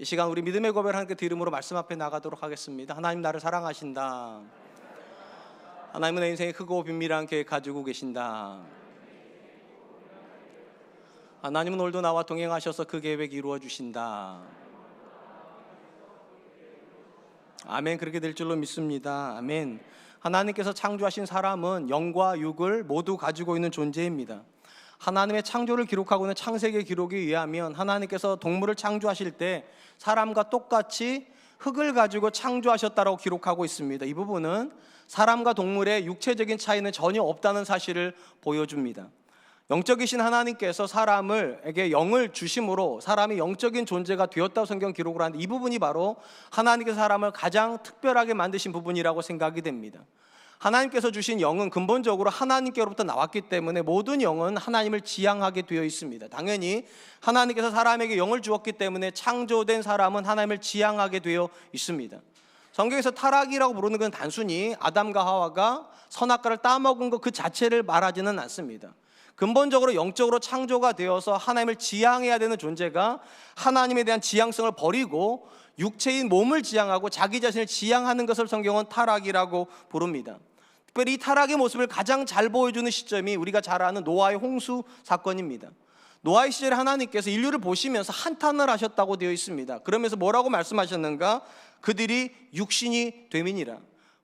시간 우리 믿음의 고백을 하나님께 드림으로 말씀 앞에 나가도록 하겠습니다. 하나님 나를 사랑하신다. 하나님은 내 인생에 크고 비밀한 계획 가지고 계신다. 하나님은 오늘도 나와 동행하셔서 그 계획 이루어 주신다. 아멘. 그렇게 될 줄로 믿습니다. 아멘. 하나님께서 창조하신 사람은 영과 육을 모두 가지고 있는 존재입니다. 하나님의 창조를 기록하고 있는 창세기 기록에 의하면 하나님께서 동물을 창조하실 때 사람과 똑같이 흙을 가지고 창조하셨다고 기록하고 있습니다. 이 부분은 사람과 동물의 육체적인 차이는 전혀 없다는 사실을 보여줍니다. 영적이신 하나님께서 사람에게 영을 주심으로 사람이 영적인 존재가 되었다고 성경 기록을 하는데, 이 부분이 바로 하나님께서 사람을 가장 특별하게 만드신 부분이라고 생각이 됩니다. 하나님께서 주신 영은 근본적으로 하나님께로부터 나왔기 때문에 모든 영은 하나님을 지향하게 되어 있습니다. 당연히 하나님께서 사람에게 영을 주었기 때문에 창조된 사람은 하나님을 지향하게 되어 있습니다. 성경에서 타락이라고 부르는 건 단순히 아담과 하와가 선악과를 따먹은 것 그 자체를 말하지는 않습니다. 근본적으로 영적으로 창조가 되어서 하나님을 지향해야 되는 존재가 하나님에 대한 지향성을 버리고 육체인 몸을 지향하고 자기 자신을 지향하는 것을 성경은 타락이라고 부릅니다. 특별히 이 타락의 모습을 가장 잘 보여주는 시점이 우리가 잘 아는 노아의 홍수 사건입니다. 노아의 시절에 하나님께서 인류를 보시면서 한탄을 하셨다고 되어 있습니다. 그러면서 뭐라고 말씀하셨는가? 그들이 육신이 됨이니라.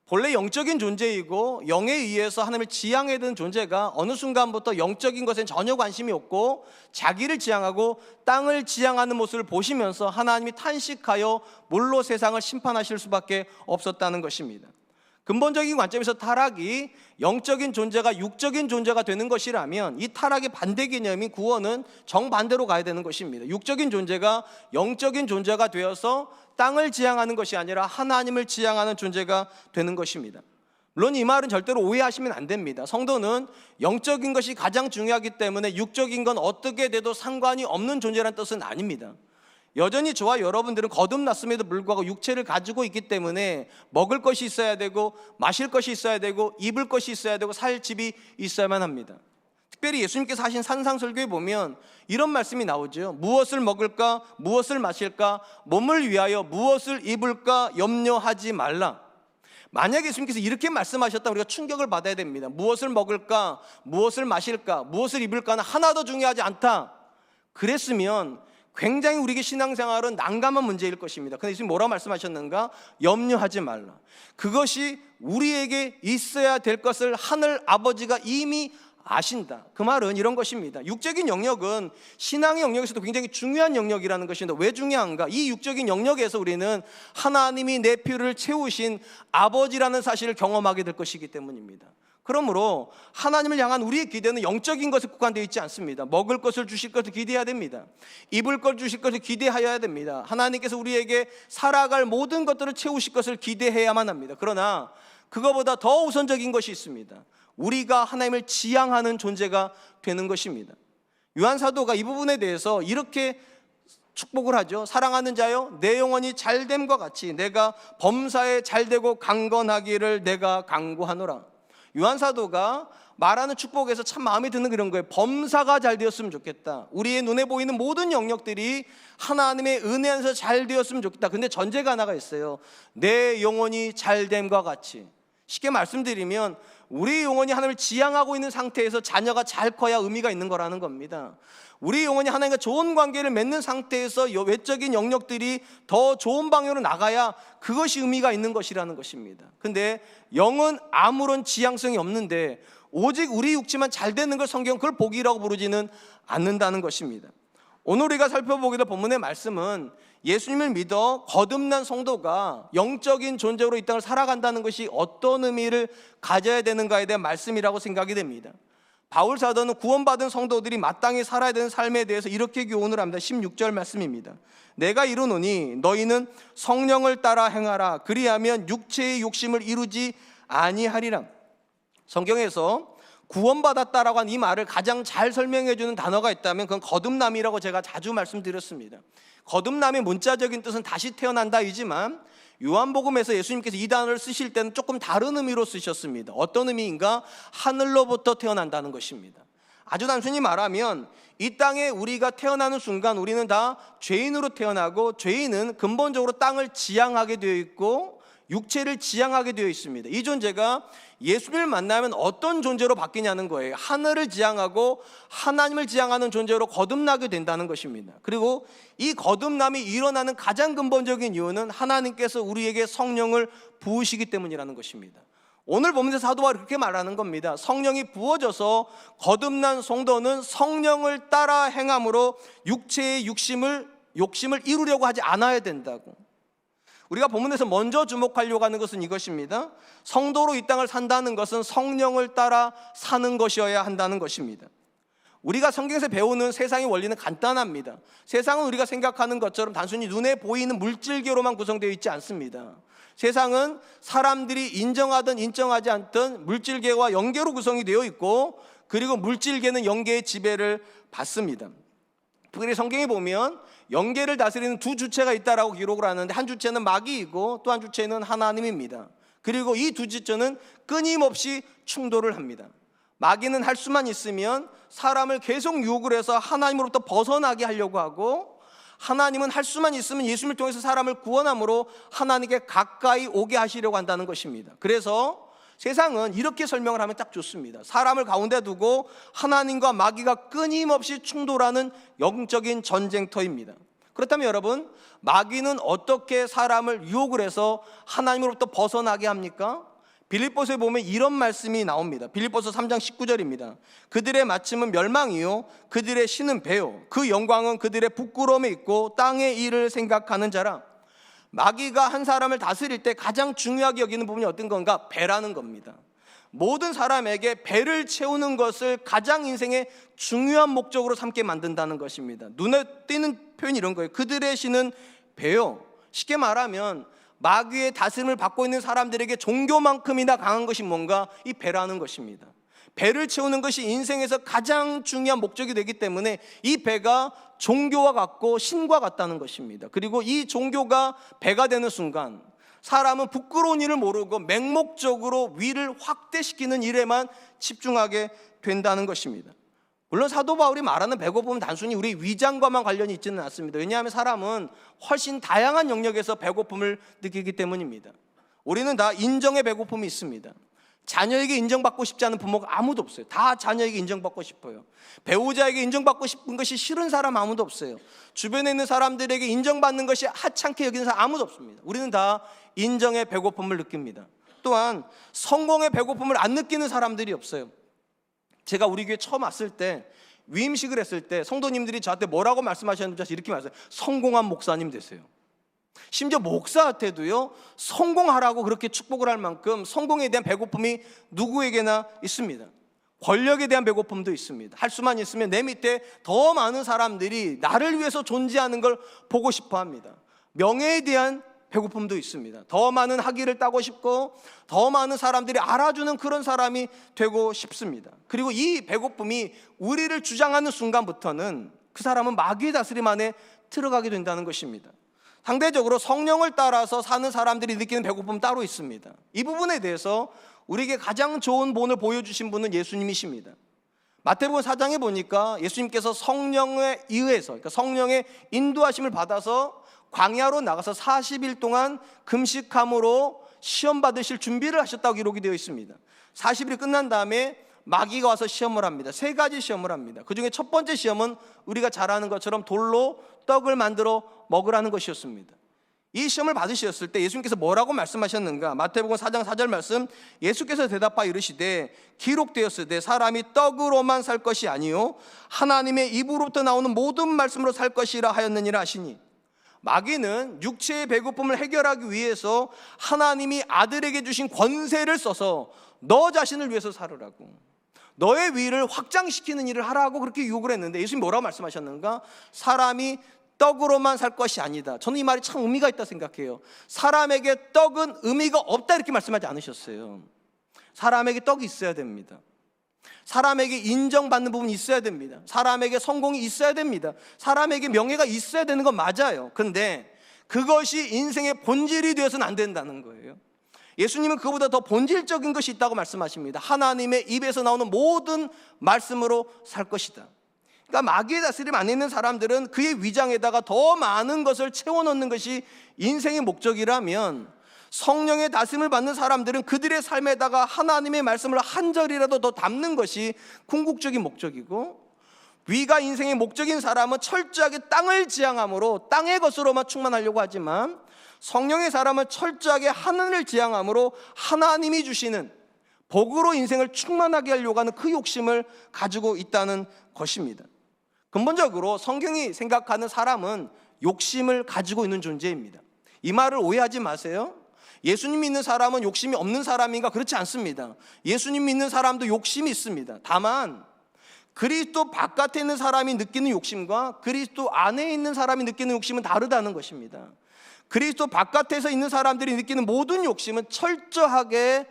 본래 영적인 존재이고 영에 의해서 하나님을 지향해야 되는 존재가 어느 순간부터 영적인 것엔 전혀 관심이 없고 자기를 지향하고 땅을 지향하는 모습을 보시면서 하나님이 탄식하여 물로 세상을 심판하실 수밖에 없었다는 것입니다. 근본적인 관점에서 타락이 영적인 존재가 육적인 존재가 되는 것이라면 이 타락의 반대 개념인 구원은 정반대로 가야 되는 것입니다. 육적인 존재가 영적인 존재가 되어서 땅을 지향하는 것이 아니라 하나님을 지향하는 존재가 되는 것입니다. 물론 이 말은 절대로 오해하시면 안 됩니다. 성도는 영적인 것이 가장 중요하기 때문에 육적인 건 어떻게 돼도 상관이 없는 존재라는 뜻은 아닙니다. 여전히 저와 여러분들은 거듭났음에도 불구하고 육체를 가지고 있기 때문에 먹을 것이 있어야 되고 마실 것이 있어야 되고 입을 것이 있어야 되고 살 집이 있어야만 합니다. 특별히 예수님께서 하신 산상설교에 보면 이런 말씀이 나오죠. 무엇을 먹을까, 무엇을 마실까, 몸을 위하여 무엇을 입을까 염려하지 말라. 만약에 예수님께서 이렇게 말씀하셨다면 우리가 충격을 받아야 됩니다. 무엇을 먹을까, 무엇을 마실까, 무엇을 입을까는 하나도 중요하지 않다. 그랬으면 굉장히 우리에게 신앙생활은 난감한 문제일 것입니다. 그런데 예수님 뭐라고 말씀하셨는가? 염려하지 말라. 그것이 우리에게 있어야 될 것을 하늘 아버지가 이미 아신다. 그 말은 이런 것입니다. 육적인 영역은 신앙의 영역에서도 굉장히 중요한 영역이라는 것인데 왜 중요한가? 이 육적인 영역에서 우리는 하나님이 내 필요를 채우신 아버지라는 사실을 경험하게 될 것이기 때문입니다. 그러므로 하나님을 향한 우리의 기대는 영적인 것에 국한되어 있지 않습니다. 먹을 것을 주실 것을 기대해야 됩니다. 입을 것 주실 것을 기대하여야 됩니다. 하나님께서 우리에게 살아갈 모든 것들을 채우실 것을 기대해야만 합니다. 그러나 그거보다 더 우선적인 것이 있습니다. 우리가 하나님을 지향하는 존재가 되는 것입니다. 요한 사도가 이 부분에 대해서 이렇게 축복을 하죠. 사랑하는 자여, 내 영혼이 잘됨과 같이 내가 범사에 잘되고 강건하기를 내가 간구하노라. 요한 사도가 말하는 축복에서 참 마음에 드는 그런 거예요. 범사가 잘 되었으면 좋겠다. 우리의 눈에 보이는 모든 영역들이 하나님의 은혜 안에서 잘 되었으면 좋겠다. 근데 전제가 하나가 있어요. 내 영혼이 잘됨과 같이. 쉽게 말씀드리면 우리 영혼이 하나님을 지향하고 있는 상태에서 자녀가 잘 커야 의미가 있는 거라는 겁니다. 우리 영혼이 하나님과 좋은 관계를 맺는 상태에서 외적인 영역들이 더 좋은 방향으로 나가야 그것이 의미가 있는 것이라는 것입니다. 근데 영은 아무런 지향성이 없는데 오직 우리 육체만 잘 되는 걸 성경은 그걸 복이라고 부르지는 않는다는 것입니다. 오늘 우리가 살펴보게 될 본문의 말씀은 예수님을 믿어 거듭난 성도가 영적인 존재로 이 땅을 살아간다는 것이 어떤 의미를 가져야 되는가에 대한 말씀이라고 생각이 됩니다. 바울 사도는 구원받은 성도들이 마땅히 살아야 되는 삶에 대해서 이렇게 교훈을 합니다. 16절 말씀입니다. 내가 이르노니 너희는 성령을 따라 행하라. 그리하면 육체의 욕심을 이루지 아니하리라. 성경에서 구원받았다라고 한 이 말을 가장 잘 설명해 주는 단어가 있다면 그건 거듭남이라고 제가 자주 말씀드렸습니다. 거듭남의 문자적인 뜻은 다시 태어난다이지만 요한복음에서 예수님께서 이 단어를 쓰실 때는 조금 다른 의미로 쓰셨습니다. 어떤 의미인가? 하늘로부터 태어난다는 것입니다. 아주 단순히 말하면 이 땅에 우리가 태어나는 순간 우리는 다 죄인으로 태어나고, 죄인은 근본적으로 땅을 지향하게 되어 있고 육체를 지향하게 되어 있습니다. 이 존재가 예수님을 만나면 어떤 존재로 바뀌냐는 거예요. 하늘을 지향하고 하나님을 지향하는 존재로 거듭나게 된다는 것입니다. 그리고 이 거듭남이 일어나는 가장 근본적인 이유는 하나님께서 우리에게 성령을 부으시기 때문이라는 것입니다. 오늘 본문에서 사도 바울이 그렇게 말하는 겁니다. 성령이 부어져서 거듭난 성도는 성령을 따라 행함으로 육체의 욕심을 이루려고 하지 않아야 된다고. 우리가 본문에서 먼저 주목하려고 하는 것은 이것입니다. 성도로 이 땅을 산다는 것은 성령을 따라 사는 것이어야 한다는 것입니다. 우리가 성경에서 배우는 세상의 원리는 간단합니다. 세상은 우리가 생각하는 것처럼 단순히 눈에 보이는 물질계로만 구성되어 있지 않습니다. 세상은 사람들이 인정하든 인정하지 않든 물질계와 영계로 구성이 되어 있고, 그리고 물질계는 영계의 지배를 받습니다. 특별히 성경에 보면 영계를 다스리는 두 주체가 있다라고 기록을 하는데, 한 주체는 마귀이고 또 한 주체는 하나님입니다. 그리고 이 두 주체는 끊임없이 충돌을 합니다. 마귀는 할 수만 있으면 사람을 계속 유혹을 해서 하나님으로부터 벗어나게 하려고 하고, 하나님은 할 수만 있으면 예수님을 통해서 사람을 구원함으로 하나님께 가까이 오게 하시려고 한다는 것입니다. 그래서 세상은 이렇게 설명을 하면 딱 좋습니다. 사람을 가운데 두고 하나님과 마귀가 끊임없이 충돌하는 영적인 전쟁터입니다. 그렇다면 여러분, 마귀는 어떻게 사람을 유혹을 해서 하나님으로부터 벗어나게 합니까? 빌립보서에 보면 이런 말씀이 나옵니다. 빌립보서 3장 19절입니다. 그들의 마침은 멸망이요 그들의 신은 배요 그 영광은 그들의 부끄러움에 있고 땅의 일을 생각하는 자라. 마귀가 한 사람을 다스릴 때 가장 중요하게 여기는 부분이 어떤 건가? 배라는 겁니다. 모든 사람에게 배를 채우는 것을 가장 인생의 중요한 목적으로 삼게 만든다는 것입니다. 눈에 띄는 표현이 이런 거예요. 그들의 신은 배요. 쉽게 말하면 마귀의 다스림을 받고 있는 사람들에게 종교만큼이나 강한 것이 뭔가? 이 배라는 것입니다. 배를 채우는 것이 인생에서 가장 중요한 목적이 되기 때문에 이 배가 종교와 같고 신과 같다는 것입니다. 그리고 이 종교가 배가 되는 순간 사람은 부끄러운 일을 모르고 맹목적으로 위를 확대시키는 일에만 집중하게 된다는 것입니다. 물론 사도 바울이 말하는 배고픔은 단순히 우리 위장과만 관련이 있지는 않습니다. 왜냐하면 사람은 훨씬 다양한 영역에서 배고픔을 느끼기 때문입니다. 우리는 다 인정의 배고픔이 있습니다. 자녀에게 인정받고 싶지 않은 부모가 아무도 없어요. 다 자녀에게 인정받고 싶어요. 배우자에게 인정받고 싶은 것이 싫은 사람 아무도 없어요. 주변에 있는 사람들에게 인정받는 것이 하찮게 여기는 사람 아무도 없습니다. 우리는 다 인정의 배고픔을 느낍니다. 또한 성공의 배고픔을 안 느끼는 사람들이 없어요. 제가 우리 교회 처음 왔을 때 위임식을 했을 때 성도님들이 저한테 뭐라고 말씀하셨는지 이렇게 말했어요. 성공한 목사님 되세요. 심지어 목사한테도요, 성공하라고 그렇게 축복을 할 만큼 성공에 대한 배고픔이 누구에게나 있습니다. 권력에 대한 배고픔도 있습니다. 할 수만 있으면 내 밑에 더 많은 사람들이 나를 위해서 존재하는 걸 보고 싶어 합니다. 명예에 대한 배고픔도 있습니다. 더 많은 학위를 따고 싶고 더 많은 사람들이 알아주는 그런 사람이 되고 싶습니다. 그리고 이 배고픔이 우리를 주장하는 순간부터는 그 사람은 마귀의 다스림 안에 들어가게 된다는 것입니다. 상대적으로 성령을 따라서 사는 사람들이 느끼는 배고픔은 따로 있습니다. 이 부분에 대해서 우리에게 가장 좋은 본을 보여주신 분은 예수님이십니다. 마태복음 4장에 보니까 예수님께서 성령에 의해서, 그러니까 성령의 인도하심을 받아서 광야로 나가서 40일 동안 금식함으로 시험 받으실 준비를 하셨다고 기록이 되어 있습니다. 40일이 끝난 다음에 마귀가 와서 시험을 합니다. 3가지 시험을 합니다. 그 중에 첫 번째 시험은 우리가 잘 아는 것처럼 돌로 떡을 만들어 먹으라는 것이었습니다. 이 시험을 받으셨을 때 예수님께서 뭐라고 말씀하셨는가? 마태복음 4장 4절 말씀, 예수께서 대답하여 이르시되 기록되었으되 사람이 떡으로만 살 것이 아니요 하나님의 입으로부터 나오는 모든 말씀으로 살 것이라 하였느니라 하시니, 마귀는 육체의 배고픔을 해결하기 위해서 하나님이 아들에게 주신 권세를 써서 너 자신을 위해서 살으라고, 너의 위를 확장시키는 일을 하라고 그렇게 유혹을 했는데, 예수님이 뭐라고 말씀하셨는가? 사람이 떡으로만 살 것이 아니다. 저는 이 말이 참 의미가 있다 생각해요. 사람에게 떡은 의미가 없다 이렇게 말씀하지 않으셨어요. 사람에게 떡이 있어야 됩니다. 사람에게 인정받는 부분이 있어야 됩니다. 사람에게 성공이 있어야 됩니다. 사람에게 명예가 있어야 되는 건 맞아요. 근데 그것이 인생의 본질이 되어서는 안 된다는 거예요. 예수님은 그보다 더 본질적인 것이 있다고 말씀하십니다. 하나님의 입에서 나오는 모든 말씀으로 살 것이다. 그러니까 마귀의 다스림 안에 있는 사람들은 그의 위장에다가 더 많은 것을 채워넣는 것이 인생의 목적이라면, 성령의 다스림을 받는 사람들은 그들의 삶에다가 하나님의 말씀을 한 절이라도 더 담는 것이 궁극적인 목적이고, 위가 인생의 목적인 사람은 철저하게 땅을 지향함으로 땅의 것으로만 충만하려고 하지만, 성령의 사람은 철저하게 하늘을 지향함으로 하나님이 주시는 복으로 인생을 충만하게 하려고 하는 그 욕심을 가지고 있다는 것입니다. 근본적으로 성경이 생각하는 사람은 욕심을 가지고 있는 존재입니다. 이 말을 오해하지 마세요. 예수님 믿는 사람은 욕심이 없는 사람인가? 그렇지 않습니다. 예수님 믿는 사람도 욕심이 있습니다. 다만 그리스도 바깥에 있는 사람이 느끼는 욕심과 그리스도 안에 있는 사람이 느끼는 욕심은 다르다는 것입니다. 그리스도 바깥에서 있는 사람들이 느끼는 모든 욕심은 철저하게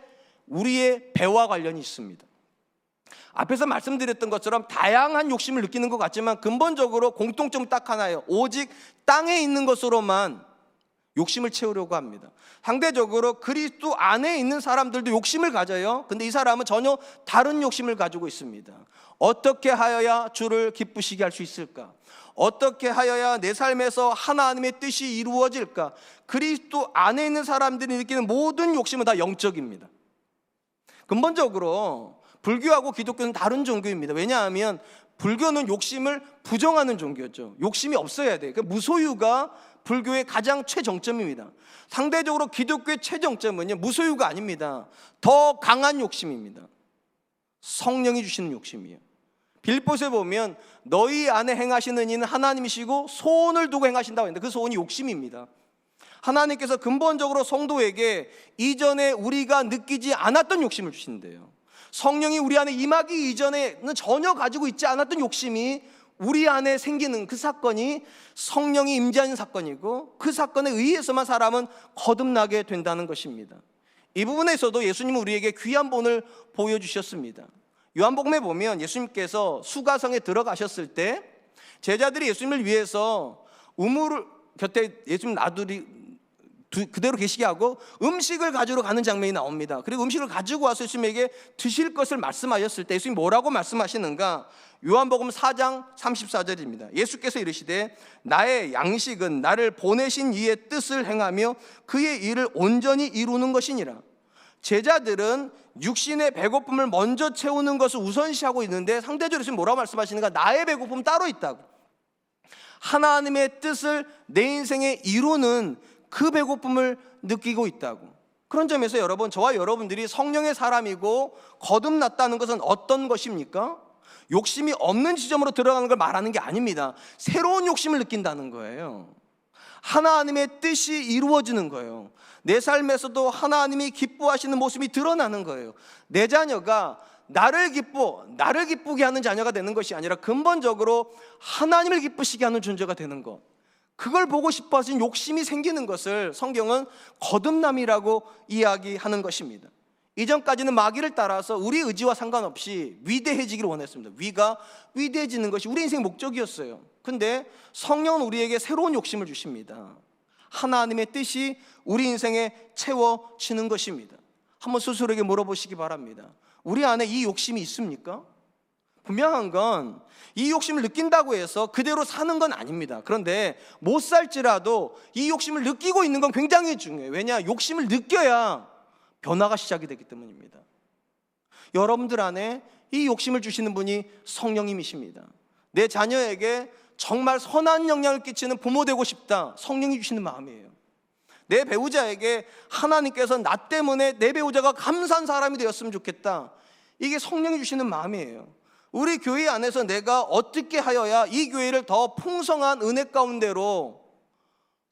우리의 배와 관련이 있습니다. 앞에서 말씀드렸던 것처럼 다양한 욕심을 느끼는 것 같지만 근본적으로 공통점은 딱 하나예요. 오직 땅에 있는 것으로만 욕심을 채우려고 합니다. 상대적으로 그리스도 안에 있는 사람들도 욕심을 가져요. 근데 이 사람은 전혀 다른 욕심을 가지고 있습니다. 어떻게 하여야 주를 기쁘시게 할 수 있을까? 어떻게 하여야 내 삶에서 하나님의 뜻이 이루어질까? 그리스도 안에 있는 사람들이 느끼는 모든 욕심은 다 영적입니다. 근본적으로 불교하고 기독교는 다른 종교입니다. 왜냐하면 불교는 욕심을 부정하는 종교죠. 욕심이 없어야 돼요. 그러니까 무소유가 불교의 가장 최정점입니다. 상대적으로 기독교의 최정점은요, 무소유가 아닙니다. 더 강한 욕심입니다. 성령이 주시는 욕심이에요. 빌립보서에 보면 너희 안에 행하시는 이는 하나님이시고 소원을 두고 행하신다고 했는데 그 소원이 욕심입니다. 하나님께서 근본적으로 성도에게 이전에 우리가 느끼지 않았던 욕심을 주신대요. 성령이 우리 안에 임하기 이전에는 전혀 가지고 있지 않았던 욕심이 우리 안에 생기는 그 사건이 성령이 임재하는 사건이고, 그 사건에 의해서만 사람은 거듭나게 된다는 것입니다. 이 부분에서도 예수님은 우리에게 귀한 본을 보여주셨습니다. 요한복음에 보면 예수님께서 수가성에 들어가셨을 때 제자들이 예수님을 위해서 우물을 곁에 예수님 놔두리 그대로 계시게 하고 음식을 가지러 가는 장면이 나옵니다. 그리고 음식을 가지고 와서 예수님에게 드실 것을 말씀하셨을 때 예수님이 뭐라고 말씀하시는가? 요한복음 4장 34절입니다. 예수께서 이르시되 나의 양식은 나를 보내신 이의 뜻을 행하며 그의 일을 온전히 이루는 것이니라. 제자들은 육신의 배고픔을 먼저 채우는 것을 우선시하고 있는데 상대적으로 지금 뭐라고 말씀하시는가? 나의 배고픔은 따로 있다고. 하나님의 뜻을 내 인생에 이루는 그 배고픔을 느끼고 있다고. 그런 점에서 여러분, 저와 여러분들이 성령의 사람이고 거듭났다는 것은 어떤 것입니까? 욕심이 없는 지점으로 들어가는 걸 말하는 게 아닙니다. 새로운 욕심을 느낀다는 거예요. 하나님의 뜻이 이루어지는 거예요. 내 삶에서도 하나님이 기뻐하시는 모습이 드러나는 거예요. 내 자녀가 나를 기쁘게 하는 자녀가 되는 것이 아니라 근본적으로 하나님을 기쁘시게 하는 존재가 되는 것, 그걸 보고 싶어 하신 욕심이 생기는 것을 성경은 거듭남이라고 이야기하는 것입니다. 이전까지는 마귀를 따라서 우리 의지와 상관없이 위대해지기를 원했습니다. 위가 위대해지는 것이 우리 인생의 목적이었어요. 근데 성령은 우리에게 새로운 욕심을 주십니다. 하나님의 뜻이 우리 인생에 채워지는 것입니다. 한번 스스로에게 물어보시기 바랍니다. 우리 안에 이 욕심이 있습니까? 분명한 건 이 욕심을 느낀다고 해서 그대로 사는 건 아닙니다. 그런데 못 살지라도 이 욕심을 느끼고 있는 건 굉장히 중요해요. 왜냐? 욕심을 느껴야 변화가 시작이 되기 때문입니다. 여러분들 안에 이 욕심을 주시는 분이 성령님이십니다. 내 자녀에게 정말 선한 영향을 끼치는 부모 되고 싶다, 성령이 주시는 마음이에요. 내 배우자에게 하나님께서 나 때문에 내 배우자가 감사한 사람이 되었으면 좋겠다, 이게 성령이 주시는 마음이에요. 우리 교회 안에서 내가 어떻게 하여야 이 교회를 더 풍성한 은혜 가운데로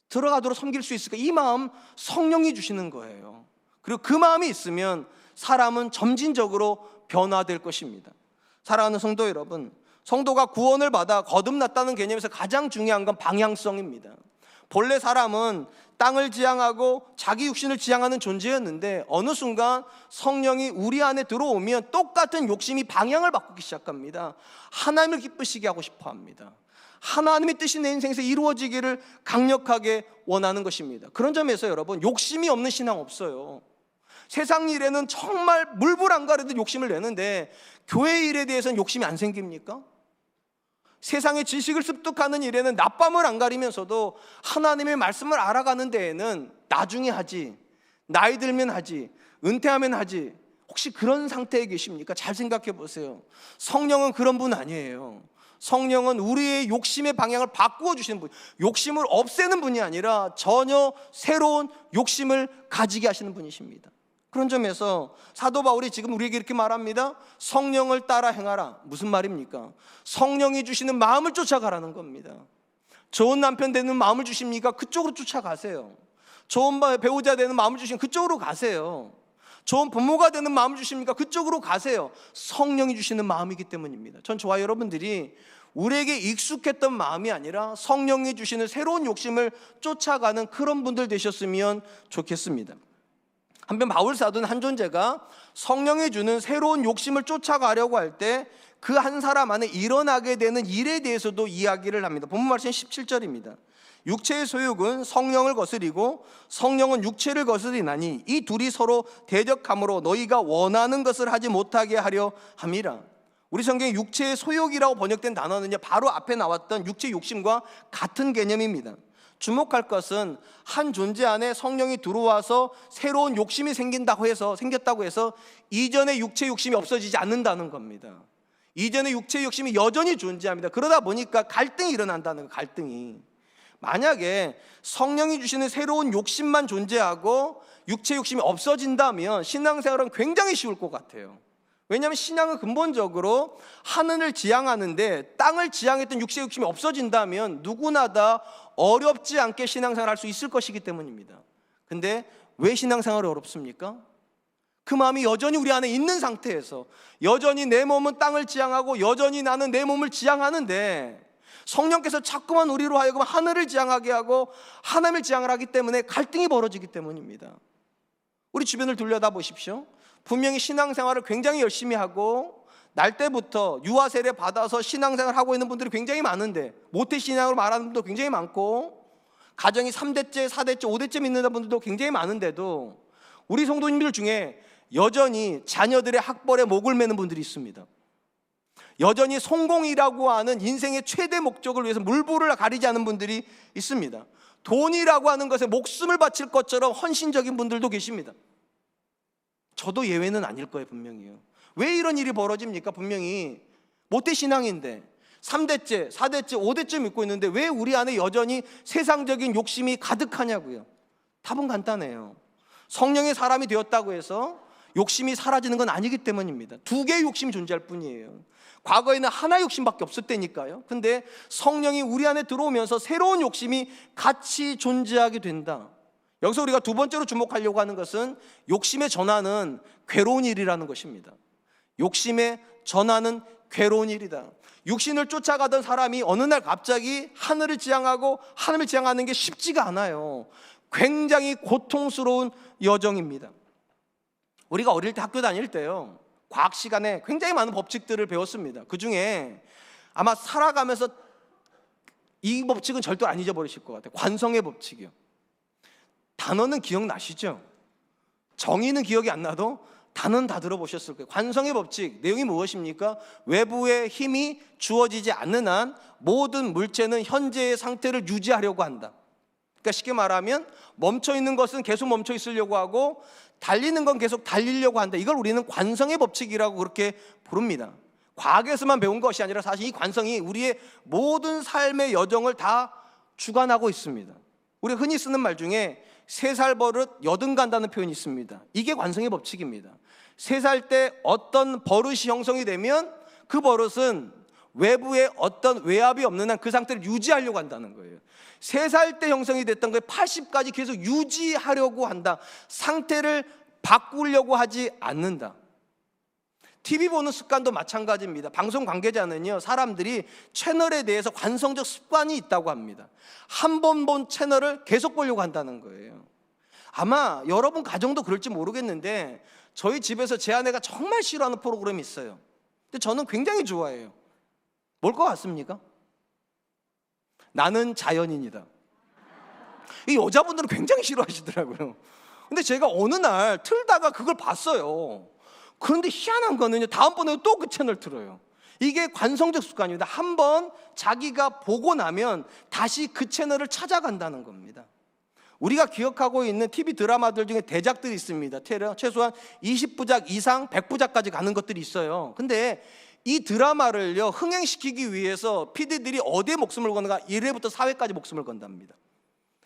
들어가도록 섬길 수 있을까, 이 마음 성령이 주시는 거예요. 그리고 그 마음이 있으면 사람은 점진적으로 변화될 것입니다. 사랑하는 성도 여러분, 성도가 구원을 받아 거듭났다는 개념에서 가장 중요한 건 방향성입니다. 본래 사람은 땅을 지향하고 자기 육신을 지향하는 존재였는데 어느 순간 성령이 우리 안에 들어오면 똑같은 욕심이 방향을 바꾸기 시작합니다. 하나님을 기쁘시게 하고 싶어 합니다. 하나님의 뜻이 내 인생에서 이루어지기를 강력하게 원하는 것입니다. 그런 점에서 여러분, 욕심이 없는 신앙 없어요. 세상 일에는 정말 물불 안 가려도 욕심을 내는데 교회 일에 대해서는 욕심이 안 생깁니까? 세상의 지식을 습득하는 일에는 낮밤을 안 가리면서도 하나님의 말씀을 알아가는 데에는 나중에 하지, 나이 들면 하지, 은퇴하면 하지, 혹시 그런 상태에 계십니까? 잘 생각해 보세요. 성령은 그런 분 아니에요. 성령은 우리의 욕심의 방향을 바꾸어 주시는 분, 욕심을 없애는 분이 아니라 전혀 새로운 욕심을 가지게 하시는 분이십니다. 그런 점에서 사도 바울이 지금 우리에게 이렇게 말합니다. 성령을 따라 행하라. 무슨 말입니까? 성령이 주시는 마음을 쫓아가라는 겁니다. 좋은 남편 되는 마음을 주십니까? 그쪽으로 쫓아가세요. 좋은 배우자 되는 마음을 주시면 그쪽으로 가세요. 좋은 부모가 되는 마음을 주십니까? 그쪽으로 가세요. 성령이 주시는 마음이기 때문입니다. 전 저와 여러분들이 우리에게 익숙했던 마음이 아니라 성령이 주시는 새로운 욕심을 쫓아가는 그런 분들 되셨으면 좋겠습니다. 한편 바울 사도는 한 존재가 성령이 주는 새로운 욕심을 쫓아가려고 할 때 그 한 사람 안에 일어나게 되는 일에 대해서도 이야기를 합니다. 본문 말씀 17절입니다. 육체의 소욕은 성령을 거스리고 성령은 육체를 거스리나니 이 둘이 서로 대적함으로 너희가 원하는 것을 하지 못하게 하려 함이라. 우리 성경에 육체의 소욕이라고 번역된 단어는요, 바로 앞에 나왔던 육체 욕심과 같은 개념입니다. 주목할 것은 한 존재 안에 성령이 들어와서 새로운 욕심이 생겼다고 해서 이전의 육체 욕심이 없어지지 않는다는 겁니다. 이전의 육체 욕심이 여전히 존재합니다. 그러다 보니까 갈등이 일어난다는 거예요. 갈등이. 만약에 성령이 주시는 새로운 욕심만 존재하고 육체 욕심이 없어진다면 신앙생활은 굉장히 쉬울 것 같아요. 왜냐하면 신앙은 근본적으로 하늘을 지향하는데 땅을 지향했던 육체 욕심이 없어진다면 누구나 다 어렵지 않게 신앙생활을 할 수 있을 것이기 때문입니다. 근데 왜 신앙생활이 어렵습니까? 그 마음이 여전히 우리 안에 있는 상태에서 여전히 내 몸은 땅을 지향하고 여전히 나는 내 몸을 지향하는데 성령께서 자꾸만 우리로 하여금 하늘을 지향하게 하고 하나님을 지향을 하기 때문에 갈등이 벌어지기 때문입니다. 우리 주변을 둘러다 보십시오. 분명히 신앙생활을 굉장히 열심히 하고 날 때부터 유아 세례 받아서 신앙생활을 하고 있는 분들이 굉장히 많은데 모태신앙으로 말하는 분도 굉장히 많고 가정이 3대째, 4대째, 5대째 믿는 분들도 굉장히 많은데도 우리 성도님들 중에 여전히 자녀들의 학벌에 목을 매는 분들이 있습니다. 여전히 성공이라고 하는 인생의 최대 목적을 위해서 물불을 가리지 않는 분들이 있습니다. 돈이라고 하는 것에 목숨을 바칠 것처럼 헌신적인 분들도 계십니다. 저도 예외는 아닐 거예요, 분명히요. 왜 이런 일이 벌어집니까? 분명히 모태신앙인데 3대째, 4대째, 5대째 믿고 있는데 왜 우리 안에 여전히 세상적인 욕심이 가득하냐고요. 답은 간단해요. 성령의 사람이 되었다고 해서 욕심이 사라지는 건 아니기 때문입니다. 두 개의 욕심이 존재할 뿐이에요. 과거에는 하나의 욕심밖에 없었다니까요. 근데 성령이 우리 안에 들어오면서 새로운 욕심이 같이 존재하게 된다. 여기서 우리가 두 번째로 주목하려고 하는 것은 욕심의 전환은 괴로운 일이라는 것입니다. 욕심의 전환은 괴로운 일이다. 육신을 쫓아가던 사람이 어느 날 갑자기 하늘을 지향하고 하나님을 지향하는 게 쉽지가 않아요. 굉장히 고통스러운 여정입니다. 우리가 어릴 때 학교 다닐 때요, 과학 시간에 굉장히 많은 법칙들을 배웠습니다. 그 중에 아마 살아가면서 이 법칙은 절대 안 잊어버리실 것 같아요. 관성의 법칙이요. 단어는 기억나시죠? 정의는 기억이 안 나도 단어는 다 들어보셨을 거예요. 관성의 법칙, 내용이 무엇입니까? 외부의 힘이 주어지지 않는 한 모든 물체는 현재의 상태를 유지하려고 한다. 그러니까 쉽게 말하면 멈춰있는 것은 계속 멈춰 있으려고 하고 달리는 건 계속 달리려고 한다. 이걸 우리는 관성의 법칙이라고 그렇게 부릅니다. 과학에서만 배운 것이 아니라 사실 이 관성이 우리의 모든 삶의 여정을 다 주관하고 있습니다. 우리가 흔히 쓰는 말 중에 3살 버릇 여든 간다는 표현이 있습니다. 이게 관성의 법칙입니다. 3살 때 어떤 버릇이 형성이 되면 그 버릇은 외부에 어떤 외압이 없는 한 그 상태를 유지하려고 한다는 거예요. 3살 때 형성이 됐던 걸 80까지 계속 유지하려고 한다. 상태를 바꾸려고 하지 않는다. TV 보는 습관도 마찬가지입니다. 방송 관계자는요, 사람들이 채널에 대해서 관성적 습관이 있다고 합니다. 한 번 본 채널을 계속 보려고 한다는 거예요. 아마 여러분 가정도 그럴지 모르겠는데 저희 집에서 제 아내가 정말 싫어하는 프로그램이 있어요. 근데 저는 굉장히 좋아해요. 뭘 것 같습니까? 나는 자연인이다. 이 여자분들은 굉장히 싫어하시더라고요. 근데 제가 어느 날 틀다가 그걸 봤어요. 그런데 희한한 거는요, 다음번에 또 그 채널 틀어요. 이게 관성적 습관입니다. 한번 자기가 보고 나면 다시 그 채널을 찾아간다는 겁니다. 우리가 기억하고 있는 TV 드라마들 중에 대작들이 있습니다. 최소한 20부작 이상 100부작까지 가는 것들이 있어요. 근데 이 드라마를요 흥행시키기 위해서 PD들이 어디에 목숨을 거는가? 1회부터 4회까지 목숨을 건답니다.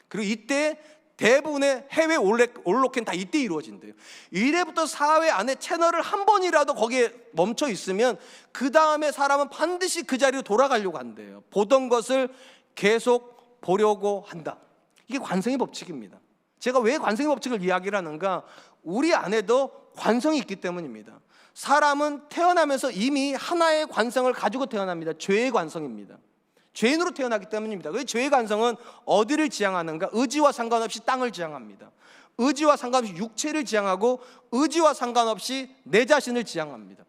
그리고 이때 대부분의 해외 올로캔 다 이때 이루어진대요. 1회부터 4회 안에 채널을 한 번이라도 거기에 멈춰 있으면 그 다음에 사람은 반드시 그 자리로 돌아가려고 한대요. 보던 것을 계속 보려고 한다. 이게 관성의 법칙입니다. 제가 왜 관성의 법칙을 이야기를 하는가? 우리 안에도 관성이 있기 때문입니다. 사람은 태어나면서 이미 하나의 관성을 가지고 태어납니다. 죄의 관성입니다. 죄인으로 태어나기 때문입니다. 그 죄의 관성은 어디를 지향하는가? 의지와 상관없이 땅을 지향합니다. 의지와 상관없이 육체를 지향하고 의지와 상관없이 내 자신을 지향합니다.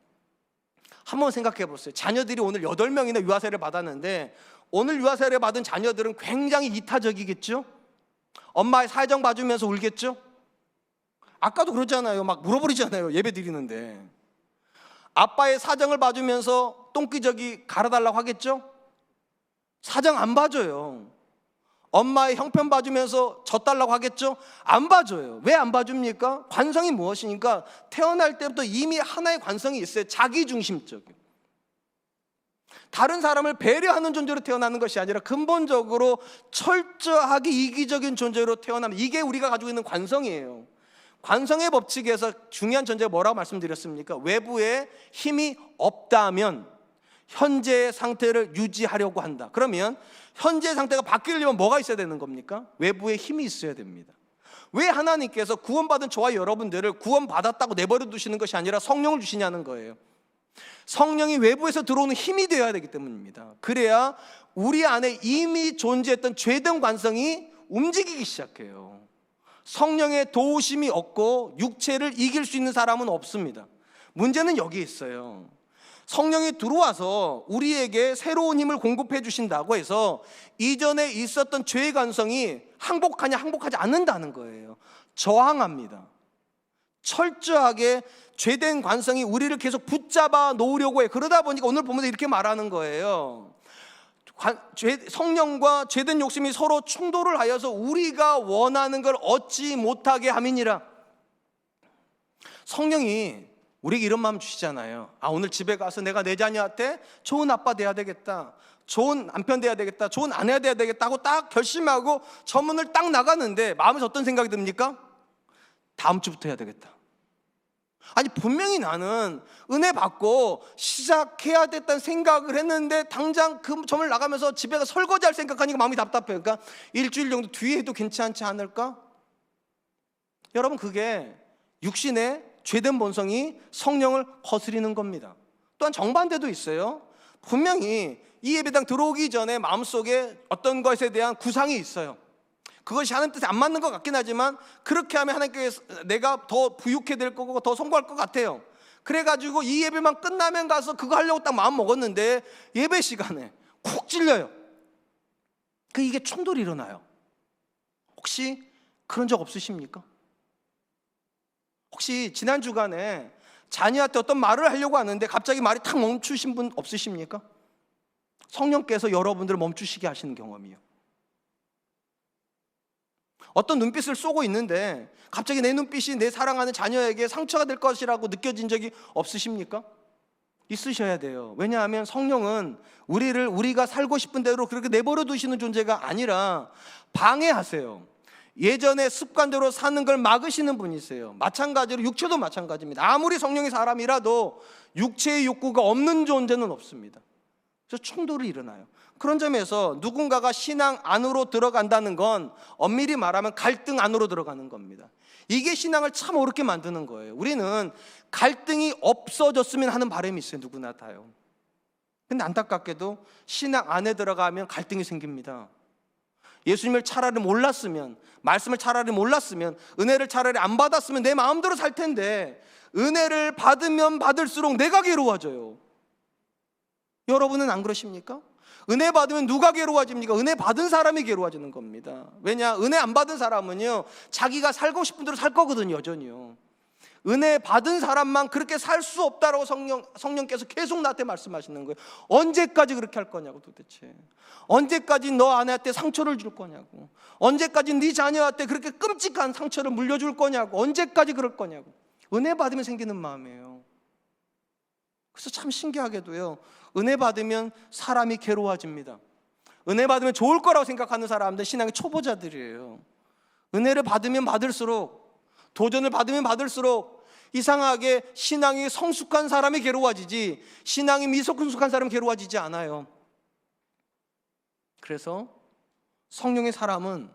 한번 생각해 보세요. 자녀들이 오늘 8명이나 유아세를 받았는데 오늘 유아세를 받은 자녀들은 굉장히 이타적이겠죠? 엄마의 사정 봐주면서 울겠죠? 아까도 그러잖아요. 막 물어버리잖아요. 예배 드리는데. 아빠의 사정을 봐주면서 똥기저귀 갈아달라고 하겠죠? 사정 안 봐줘요. 엄마의 형편 봐주면서 젖달라고 하겠죠? 안 봐줘요. 왜 안 봐줍니까? 관성이 무엇이니까 태어날 때부터 이미 하나의 관성이 있어요. 자기중심적인. 다른 사람을 배려하는 존재로 태어나는 것이 아니라 근본적으로 철저하게 이기적인 존재로 태어나는, 이게 우리가 가지고 있는 관성이에요. 관성의 법칙에서 중요한 전제가 뭐라고 말씀드렸습니까? 외부에 힘이 없다면 현재의 상태를 유지하려고 한다. 그러면 현재의 상태가 바뀌려면 뭐가 있어야 되는 겁니까? 외부에 힘이 있어야 됩니다. 왜 하나님께서 구원받은 저와 여러분들을 구원받았다고 내버려 두시는 것이 아니라 성령을 주시냐는 거예요. 성령이 외부에서 들어오는 힘이 되어야 되기 때문입니다. 그래야 우리 안에 이미 존재했던 죄된 관성이 움직이기 시작해요. 성령의 도우심이 없고 육체를 이길 수 있는 사람은 없습니다. 문제는 여기에 있어요. 성령이 들어와서 우리에게 새로운 힘을 공급해 주신다고 해서 이전에 있었던 죄의 관성이 항복하냐 항복하지 않는다는 거예요. 저항합니다. 철저하게 죄된 관성이 우리를 계속 붙잡아 놓으려고 해. 그러다 보니까 오늘 보면서 이렇게 말하는 거예요. 성령과 죄된 욕심이 서로 충돌을 하여서 우리가 원하는 걸 얻지 못하게 함이니라. 성령이 우리에게 이런 마음 주시잖아요. 오늘 집에 가서 내가 내 자녀한테 좋은 아빠 돼야 되겠다, 좋은 남편 돼야 되겠다, 좋은 아내가 돼야 되겠다 하고 딱 결심하고 저 문을 딱 나가는데 마음에서 어떤 생각이 듭니까? 다음 주부터 해야 되겠다. 아니 분명히 나는 은혜 받고 시작해야 됐다는 생각을 했는데 당장 그 점을 나가면서 집에 가서 설거지할 생각하니까 마음이 답답해요. 그러니까 일주일 정도 뒤에 해도 괜찮지 않을까? 여러분, 그게 육신의 죄된 본성이 성령을 거스리는 겁니다. 또한 정반대도 있어요. 분명히 이 예배당 들어오기 전에 마음속에 어떤 것에 대한 구상이 있어요. 그것이 하나님 뜻에 안 맞는 것 같긴 하지만 그렇게 하면 하나님께서 내가 더 부유케 될 거고 더 성공할 것 같아요. 그래가지고 이 예배만 끝나면 가서 그거 하려고 딱 마음 먹었는데 예배 시간에 쿡 찔려요. 이게 충돌이 일어나요. 혹시 그런 적 없으십니까? 혹시 지난 주간에 자녀한테 어떤 말을 하려고 하는데 갑자기 말이 탁 멈추신 분 없으십니까? 성령께서 여러분들을 멈추시게 하시는 경험이요. 어떤 눈빛을 쏘고 있는데 갑자기 내 눈빛이 내 사랑하는 자녀에게 상처가 될 것이라고 느껴진 적이 없으십니까? 있으셔야 돼요. 왜냐하면 성령은 우리가 살고 싶은 대로 그렇게 내버려 두시는 존재가 아니라 방해하세요. 예전의 습관대로 사는 걸 막으시는 분이세요. 마찬가지로 육체도 마찬가지입니다. 아무리 성령의 사람이라도 육체의 욕구가 없는 존재는 없습니다. 그래서 충돌이 일어나요. 그런 점에서 누군가가 신앙 안으로 들어간다는 건 엄밀히 말하면 갈등 안으로 들어가는 겁니다. 이게 신앙을 참 어렵게 만드는 거예요. 우리는 갈등이 없어졌으면 하는 바람이 있어요. 누구나 다요. 근데 안타깝게도 신앙 안에 들어가면 갈등이 생깁니다. 예수님을 차라리 몰랐으면, 말씀을 차라리 몰랐으면, 은혜를 차라리 안 받았으면 내 마음대로 살 텐데 은혜를 받으면 받을수록 내가 괴로워져요. 여러분은 안 그러십니까? 은혜 받으면 누가 괴로워집니까? 은혜 받은 사람이 괴로워지는 겁니다. 왜냐? 은혜 안 받은 사람은요, 자기가 살고 싶은 대로 살 거거든요, 여전히요. 은혜 받은 사람만 그렇게 살 수 없다라고 성령께서 계속 나한테 말씀하시는 거예요. 언제까지 그렇게 할 거냐고, 도대체. 언제까지 너 아내한테 상처를 줄 거냐고. 언제까지 네 자녀한테 그렇게 끔찍한 상처를 물려줄 거냐고. 언제까지 그럴 거냐고. 은혜 받으면 생기는 마음이에요. 그래서 참 신기하게도요, 은혜 받으면 사람이 괴로워집니다. 은혜 받으면 좋을 거라고 생각하는 사람들 신앙의 초보자들이에요. 은혜를 받으면 받을수록, 도전을 받으면 받을수록 이상하게 신앙이 성숙한 사람이 괴로워지지, 신앙이 미성숙한 사람이 괴로워지지 않아요. 그래서 성령의 사람은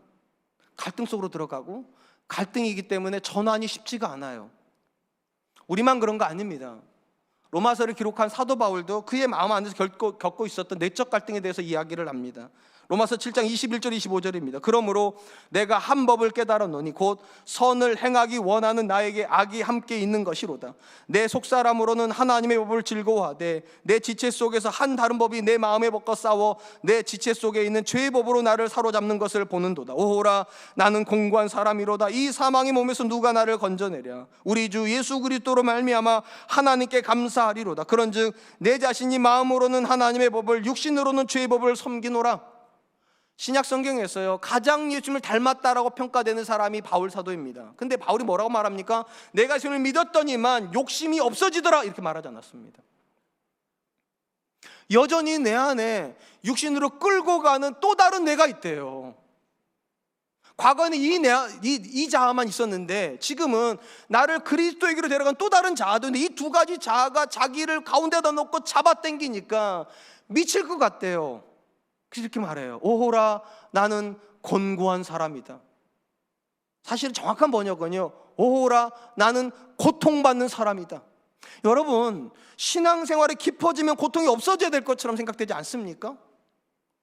갈등 속으로 들어가고, 갈등이기 때문에 전환이 쉽지가 않아요. 우리만 그런 거 아닙니다. 로마서를 기록한 사도 바울도 그의 마음 안에서 겪고 있었던 내적 갈등에 대해서 이야기를 합니다. 로마서 7장 21절 25절입니다. 그러므로 내가 한 법을 깨달았노니 곧 선을 행하기 원하는 나에게 악이 함께 있는 것이로다. 내 속사람으로는 하나님의 법을 즐거워하되 내 지체 속에서 한 다른 법이 내 마음에 벗겨 싸워 내 지체 속에 있는 죄의 법으로 나를 사로잡는 것을 보는도다. 오호라, 나는 공고한 사람이로다. 이 사망의 몸에서 누가 나를 건져내랴. 우리 주 예수 그리스도로 말미암아 하나님께 감사하리로다. 그런즉 내 자신이 마음으로는 하나님의 법을, 육신으로는 죄의 법을 섬기노라. 신약 성경에서요, 가장 예수님을 닮았다라고 평가되는 사람이 바울 사도입니다. 근데 바울이 뭐라고 말합니까? 내가 예수님을 믿었더니만 욕심이 없어지더라, 이렇게 말하지 않았습니다. 여전히 내 안에 육신으로 끌고 가는 또 다른 내가 있대요. 과거에는 이 자아만 있었는데 지금은 나를 그리스도에게로 데려간 또 다른 자아도 있는데, 이 두 가지 자아가 자기를 가운데다 놓고 잡아당기니까 미칠 것 같대요. 그래서 이렇게 말해요. 오호라, 나는 곤고한 사람이다. 사실 정확한 번역은요, 오호라, 나는 고통받는 사람이다. 여러분, 신앙생활이 깊어지면 고통이 없어져야 될 것처럼 생각되지 않습니까?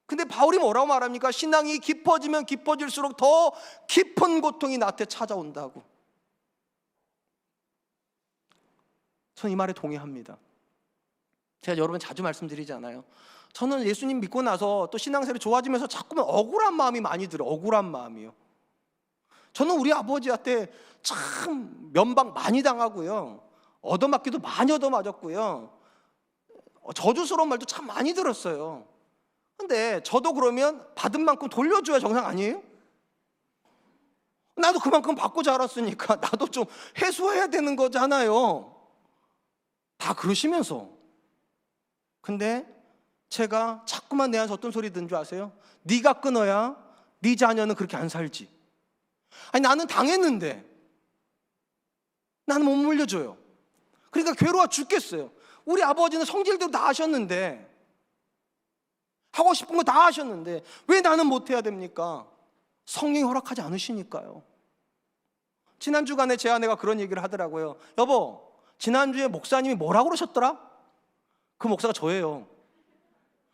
근데 바울이 뭐라고 말합니까? 신앙이 깊어지면 깊어질수록 더 깊은 고통이 나한테 찾아온다고. 저는 이 말에 동의합니다. 제가 여러분 자주 말씀드리잖아요. 저는 예수님 믿고 나서 또 신앙생활이 좋아지면서 자꾸만 억울한 마음이 많이 들어요. 억울한 마음이요. 저는 우리 아버지한테 참 면박 많이 당하고요, 얻어맞기도 많이 얻어맞았고요, 저주스러운 말도 참 많이 들었어요. 근데 저도 그러면 받은 만큼 돌려줘야 정상 아니에요? 나도 그만큼 받고 자랐으니까 나도 좀 해소해야 되는 거잖아요. 다 그러시면서. 근데 제가 자꾸만 내 안에서 어떤 소리 듣는 줄 아세요? 네가 끊어야 네 자녀는 그렇게 안 살지. 아니, 나는 당했는데 나는 못 물려줘요. 그러니까 괴로워 죽겠어요. 우리 아버지는 성질대로 다 하셨는데, 하고 싶은 거 다 하셨는데 왜 나는 못해야 됩니까? 성령이 허락하지 않으시니까요. 지난주간에 제 아내가 그런 얘기를 하더라고요. 여보, 지난주에 목사님이 뭐라고 그러셨더라? 그 목사가 저예요.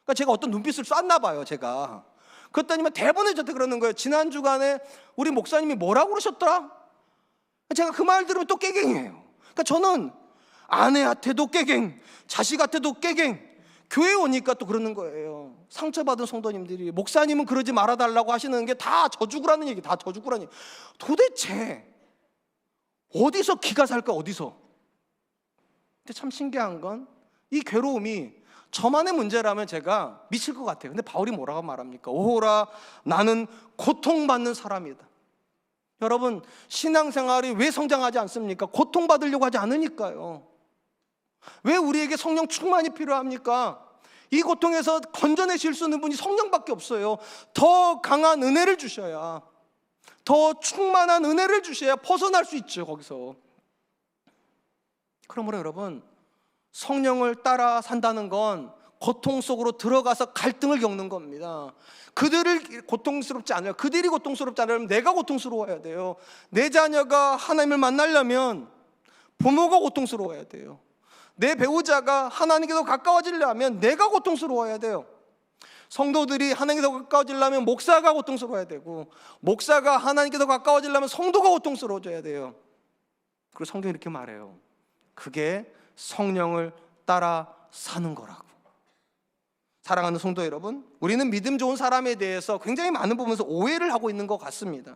그러니까 제가 어떤 눈빛을 쐈나 봐요, 제가. 그랬더니만 대본에 저한테 그러는 거예요. 지난주간에 우리 목사님이 뭐라고 그러셨더라? 제가 그 말 들으면 또 깨갱이에요. 그러니까 저는 아내한테도 깨갱, 자식한테도 깨갱, 교회 오니까 또 그러는 거예요. 상처받은 성도님들이 목사님은 그러지 말아달라고 하시는 게 다 저주구라는 얘기, 다 저주구라는 얘기. 도대체 어디서 기가 살까, 어디서? 근데 참 신기한 건 이 괴로움이 저만의 문제라면 제가 미칠 것 같아요. 근데 바울이 뭐라고 말합니까? 오호라, 나는 고통받는 사람이다. 여러분, 신앙생활이 왜 성장하지 않습니까? 고통받으려고 하지 않으니까요. 왜 우리에게 성령 충만이 필요합니까? 이 고통에서 건져내실 수 있는 분이 성령밖에 없어요. 더 강한 은혜를 주셔야, 더 충만한 은혜를 주셔야 벗어날 수 있죠, 거기서. 그러므로 여러분, 성령을 따라 산다는 건 고통 속으로 들어가서 갈등을 겪는 겁니다. 그들을 고통스럽지 않아요. 그들이 고통스럽지 않으면 내가 고통스러워야 돼요. 내 자녀가 하나님을 만나려면 부모가 고통스러워야 돼요. 내 배우자가 하나님께 더 가까워지려면 내가 고통스러워야 돼요. 성도들이 하나님께 더 가까워지려면 목사가 고통스러워야 되고, 목사가 하나님께 더 가까워지려면 성도가 고통스러워져야 돼요. 그리고 성경이 이렇게 말해요. 그게 성령을 따라 사는 거라고. 사랑하는 성도 여러분, 우리는 믿음 좋은 사람에 대해서 굉장히 많은 부분에서 오해를 하고 있는 것 같습니다.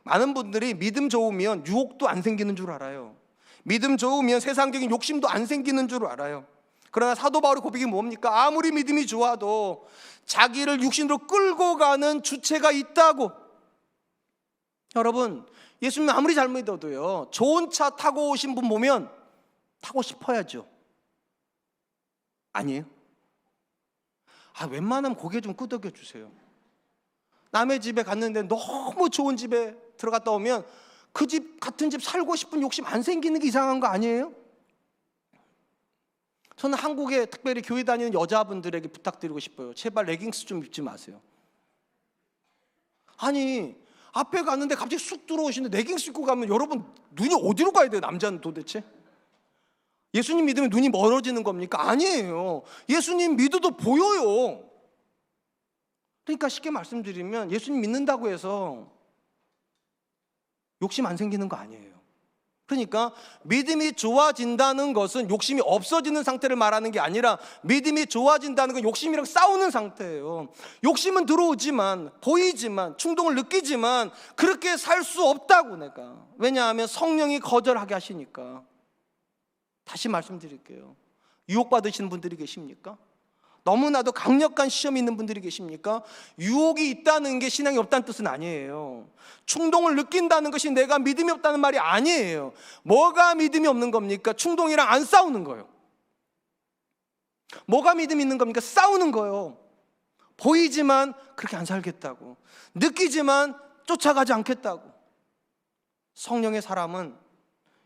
많은 분들이 믿음 좋으면 유혹도 안 생기는 줄 알아요. 믿음 좋으면 세상적인 욕심도 안 생기는 줄 알아요. 그러나 사도 바울의 고백이 뭡니까? 아무리 믿음이 좋아도 자기를 육신으로 끌고 가는 주체가 있다고. 여러분, 예수님 아무리 잘 믿어도요, 좋은 차 타고 오신 분 보면 타고 싶어야죠. 아니에요? 웬만하면 고개 좀 끄덕여 주세요. 남의 집에 갔는데 너무 좋은 집에 들어갔다 오면 그 집 같은 집 살고 싶은 욕심 안 생기는 게 이상한 거 아니에요? 저는 한국에 특별히 교회 다니는 여자분들에게 부탁드리고 싶어요. 제발 레깅스 좀 입지 마세요. 아니, 앞에 갔는데 갑자기 쑥 들어오시는데 레깅스 입고 가면 여러분 눈이 어디로 가야 돼요? 남자는 도대체? 예수님 믿으면 눈이 멀어지는 겁니까? 아니에요. 예수님 믿어도 보여요. 그러니까 쉽게 말씀드리면 예수님 믿는다고 해서 욕심 안 생기는 거 아니에요. 그러니까 믿음이 좋아진다는 것은 욕심이 없어지는 상태를 말하는 게 아니라 믿음이 좋아진다는 건 욕심이랑 싸우는 상태예요. 욕심은 들어오지만, 보이지만, 충동을 느끼지만 그렇게 살 수 없다고 내가. 왜냐하면 성령이 거절하게 하시니까. 다시 말씀드릴게요. 유혹받으시는 분들이 계십니까? 너무나도 강력한 시험이 있는 분들이 계십니까? 유혹이 있다는 게 신앙이 없다는 뜻은 아니에요. 충동을 느낀다는 것이 내가 믿음이 없다는 말이 아니에요. 뭐가 믿음이 없는 겁니까? 충동이랑 안 싸우는 거예요. 뭐가 믿음이 있는 겁니까? 싸우는 거예요. 보이지만 그렇게 안 살겠다고, 느끼지만 쫓아가지 않겠다고. 성령의 사람은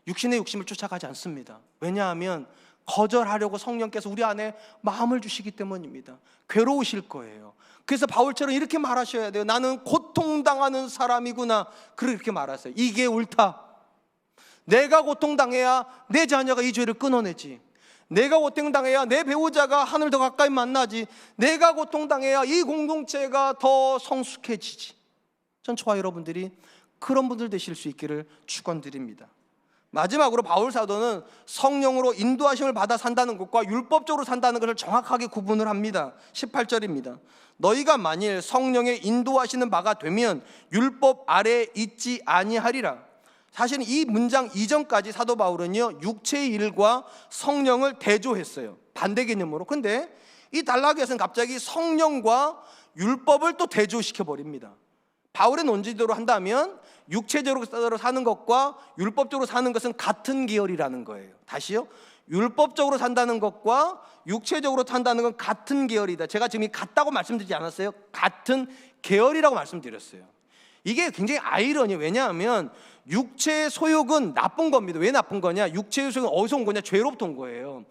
육신의 욕심을 쫓아가지 않습니다. 왜냐하면 거절하려고 성령께서 우리 안에 마음을 주시기 때문입니다. 괴로우실 거예요. 그래서 바울처럼 이렇게 말하셔야 돼요. 나는 고통당하는 사람이구나. 그렇게 말하세요. 이게 옳다. 내가 고통당해야 내 자녀가 이 죄를 끊어내지. 내가 고통당해야 내 배우자가 하늘을 더 가까이 만나지. 내가 고통당해야 이 공동체가 더 성숙해지지. 전 저와 여러분들이 그런 분들 되실 수 있기를 축원드립니다. 마지막으로 바울 사도는 성령으로 인도하심을 받아 산다는 것과 율법적으로 산다는 것을 정확하게 구분을 합니다. 18절입니다. 너희가 만일 성령의 인도하시는 바가 되면 율법 아래에 있지 아니하리라. 사실은 이 문장 이전까지 사도 바울은요, 육체의 일과 성령을 대조했어요. 반대 개념으로. 근데 이 단락에서는 갑자기 성령과 율법을 또 대조시켜 버립니다. 바울의 논지대로 한다면 육체적으로 사는 것과 율법적으로 사는 것은 같은 계열이라는 거예요. 다시요. 율법적으로 산다는 것과 육체적으로 산다는 건 같은 계열이다. 제가 지금 같다고 말씀드리지 않았어요. 같은 계열이라고 말씀드렸어요. 이게 굉장히 아이러니해요. 왜냐하면 육체의 소욕은 나쁜 겁니다. 왜 나쁜 거냐? 육체의 소욕은 어디서 온 거냐? 죄로부터 온 거예요.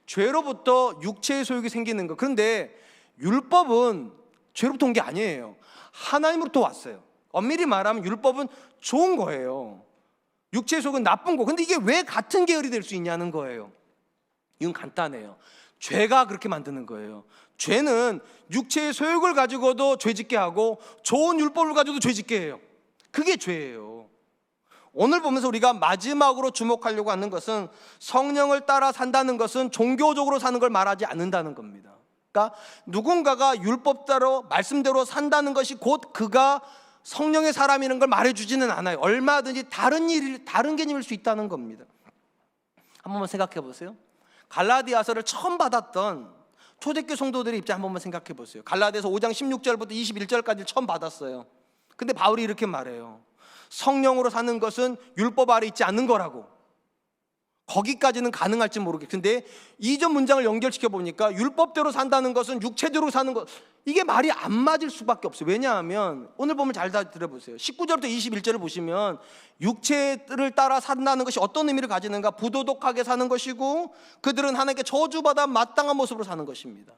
죄로부터 육체의 소욕이 생기는 거. 그런데 율법은 죄로부터 온 게 아니에요. 하나님으로부터 왔어요. 엄밀히 말하면 율법은 좋은 거예요. 육체의 소욕은 나쁜 거. 근데 이게 왜 같은 계열이 될 수 있냐는 거예요. 이건 간단해요. 죄가 그렇게 만드는 거예요. 죄는 육체의 소욕을 가지고도 죄짓게 하고 좋은 율법을 가지고도 죄짓게 해요. 그게 죄예요. 오늘 보면서 우리가 마지막으로 주목하려고 하는 것은 성령을 따라 산다는 것은 종교적으로 사는 걸 말하지 않는다는 겁니다. 그러니까 누군가가 율법대로 말씀대로 산다는 것이 곧 그가 성령의 사람이라는 걸 말해주지는 않아요. 얼마든지 다른 개념일 수 있다는 겁니다. 한 번만 생각해 보세요. 갈라디아서를 처음 받았던 초대교회 성도들의 입장 한 번만 생각해 보세요. 갈라디아서 5장 16절부터 21절까지 처음 받았어요. 근데 바울이 이렇게 말해요. 성령으로 사는 것은 율법 아래 있지 않는 거라고. 거기까지는 가능할지 모르겠는데 이전 문장을 연결시켜 보니까 율법대로 산다는 것은 육체대로 사는 것, 이게 말이 안 맞을 수밖에 없어요. 왜냐하면 오늘 보면 잘 들어보세요. 19절부터 21절을 보시면 육체를 따라 산다는 것이 어떤 의미를 가지는가? 부도덕하게 사는 것이고 그들은 하나님께 저주받아 마땅한 모습으로 사는 것입니다.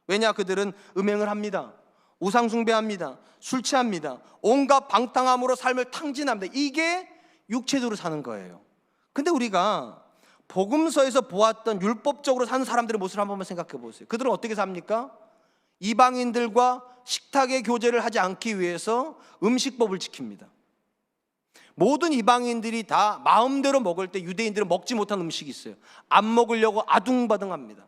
왜냐? 그들은 음행을 합니다. 우상 숭배합니다. 술 취합니다. 온갖 방탕함으로 삶을 탕진합니다. 이게 육체대로 사는 거예요. 근데 우리가 복음서에서 보았던 율법적으로 사는 사람들의 모습을 한 번만 생각해 보세요. 그들은 어떻게 삽니까? 이방인들과 식탁의 교제를 하지 않기 위해서 음식법을 지킵니다. 모든 이방인들이 다 마음대로 먹을 때 유대인들은 먹지 못한 음식이 있어요. 안 먹으려고 아둥바둥합니다.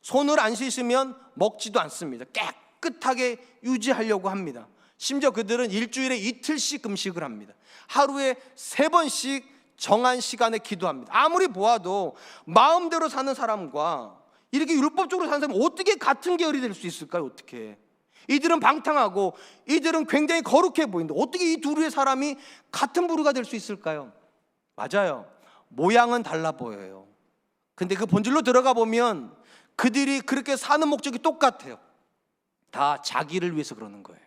손을 안 씻으면 먹지도 않습니다. 깨끗하게 유지하려고 합니다. 심지어 그들은 일주일에 이틀씩 금식을 합니다. 하루에 3번씩 정한 시간에 기도합니다. 아무리 보아도 마음대로 사는 사람과 이렇게 율법적으로 사는 사람이 어떻게 같은 계열이 될 수 있을까요? 어떻게? 이들은 방탕하고 이들은 굉장히 거룩해 보이는데 어떻게 이 둘의 사람이 같은 부류가 될 수 있을까요? 맞아요. 모양은 달라 보여요. 근데 그 본질로 들어가 보면 그들이 그렇게 사는 목적이 똑같아요. 다 자기를 위해서 그러는 거예요.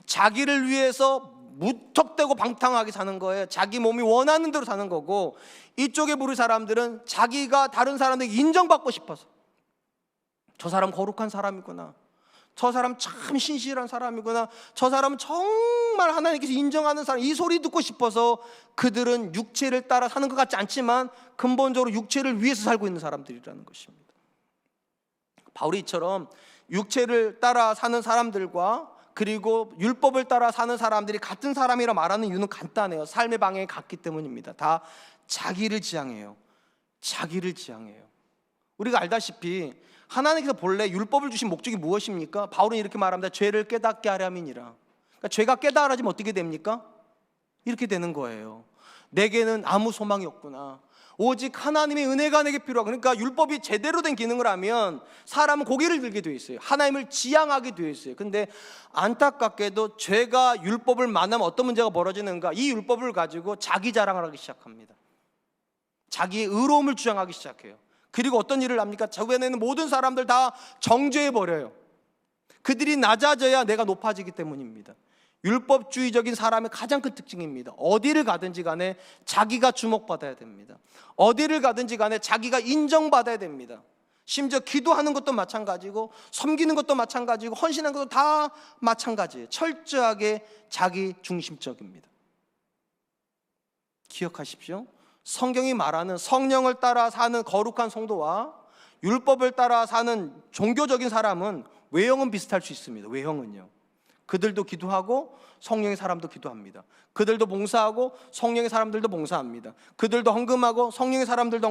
자기를 위해서 무턱대고 방탕하게 사는 거예요. 자기 몸이 원하는 대로 사는 거고, 이쪽에 부른 사람들은 자기가 다른 사람에게 인정받고 싶어서, 저 사람 거룩한 사람이구나, 저 사람 참 신실한 사람이구나, 저 사람은 정말 하나님께서 인정하는 사람, 이 소리 듣고 싶어서 그들은 육체를 따라 사는 것 같지 않지만 근본적으로 육체를 위해서 살고 있는 사람들이라는 것입니다. 바울이 이처럼 육체를 따라 사는 사람들과 그리고 율법을 따라 사는 사람들이 같은 사람이라 말하는 이유는 간단해요. 삶의 방향이 같기 때문입니다. 다 자기를 지향해요. 자기를 지향해요. 우리가 알다시피 하나님께서 본래 율법을 주신 목적이 무엇입니까? 바울은 이렇게 말합니다. 죄를 깨닫게 하려 함이니라. 그러니까 죄가 깨달아지면 어떻게 됩니까? 이렇게 되는 거예요. 내게는 아무 소망이 없구나. 오직 하나님의 은혜가 내게 필요하고, 그러니까 율법이 제대로 된 기능을 하면 사람은 고개를 들게 되어 있어요. 하나님을 지향하게 되어 있어요. 근데 안타깝게도 죄가 율법을 만나면 어떤 문제가 벌어지는가? 이 율법을 가지고 자기 자랑을 하기 시작합니다. 자기의 의로움을 주장하기 시작해요. 그리고 어떤 일을 합니까? 주변에는 모든 사람들 다 정죄해버려요. 그들이 낮아져야 내가 높아지기 때문입니다. 율법주의적인 사람의 가장 큰 특징입니다. 어디를 가든지 간에 자기가 주목받아야 됩니다. 어디를 가든지 간에 자기가 인정받아야 됩니다. 심지어 기도하는 것도 마찬가지고 섬기는 것도 마찬가지고 헌신하는 것도 다 마찬가지예요. 철저하게 자기 중심적입니다. 기억하십시오. 성경이 말하는 성령을 따라 사는 거룩한 성도와 율법을 따라 사는 종교적인 사람은 외형은 비슷할 수 있습니다. 외형은요. 그들도 기도하고 성령의 사람도 기도합니다. 그들도 봉사하고 성령의 사람들도 봉사합니다. 그들도 헌금하고 성령의 사람들도